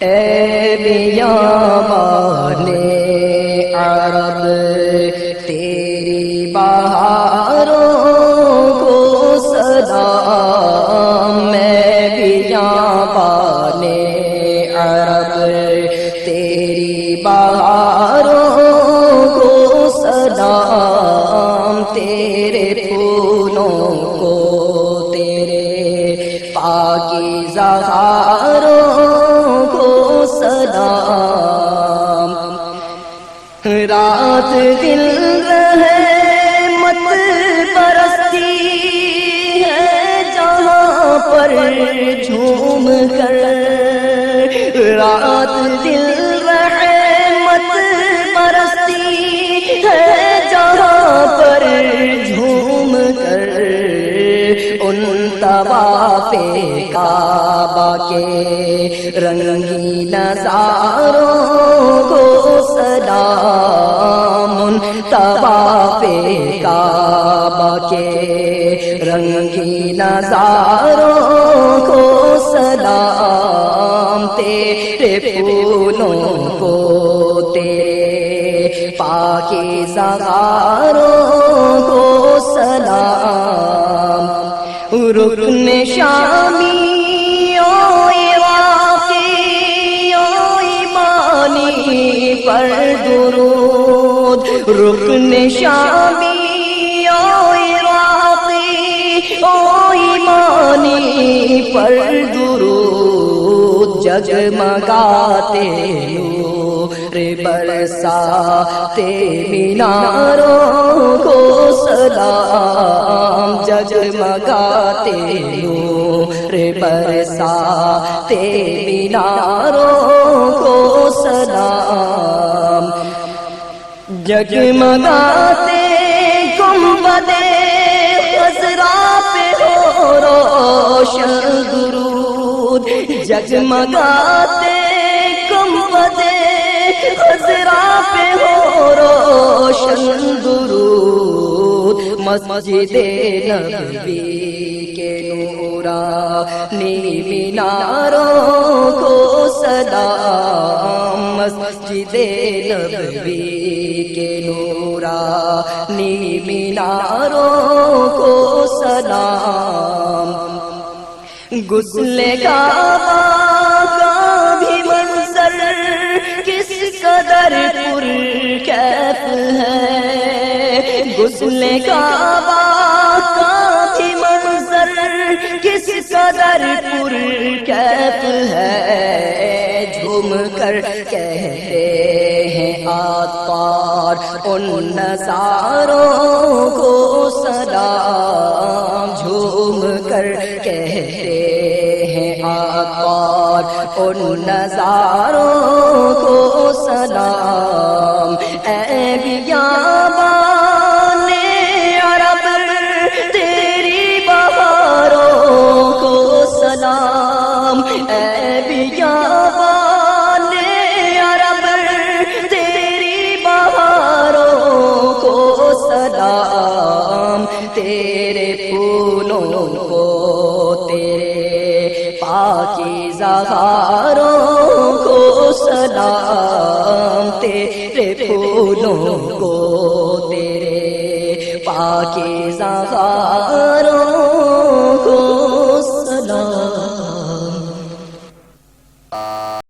اے بیابان عرب تیری بہاروں کو سلام، میں بیابان عرب تیری بہاروں کو سلام، تیرے پھولوں کو تیرے پاکیزہ ہاروں کو سلام۔ رات دن رحمت برستی ہے جہاں پر جھوم کر، رات دن رحمت برستی ہے جہاں پر جھوم کر، ان طواف کعبہ کے رنگین نظاروں کو سلام، ان طواف کعبہ کے رنگین نظاروں کو سلام، تیرے پھولوں کو تیرے پاکیزہ ہاروں کو سلام۔ رکن شامی او عراقی او ایمانی پر درود، رکن شامی او عراقی او ایمانی پر درود، جگمگاتے نور برساتے میناروں کو سلام، جگمگاتے نور برساتے میناروں کو سلام، جگمگاتے گنبد خضرا پہ ہو روشن درود، جگمگاتے گنبد خضرا پہ ہو روشن درود، مسجد نبوی کے نورانی میناروں کو سلام، مسجد نبوی کے نورانی میناروں کو سلام۔ غسل کعبہ کا بھی منظر کس قدر پرکیف ہے، غسل کعبہ کا بھی منظر کس قدر پرکیف ہے، جھوم کر کہتے ہیں عطار ان نظاروں کو سلام، جھوم کر کہتے ہیں عطار ان نظاروں کو سلام۔ اے بیابان عرب تیری بہاروں کو سلام، اے بیابان عرب تیری بہاروں کو سلام، تیرے پھولوں کو تیرے پاکیزہ ہاروں کو سلام، تیرے پھولوں کو تیرے پاکیزہ ہاروں کو سلام۔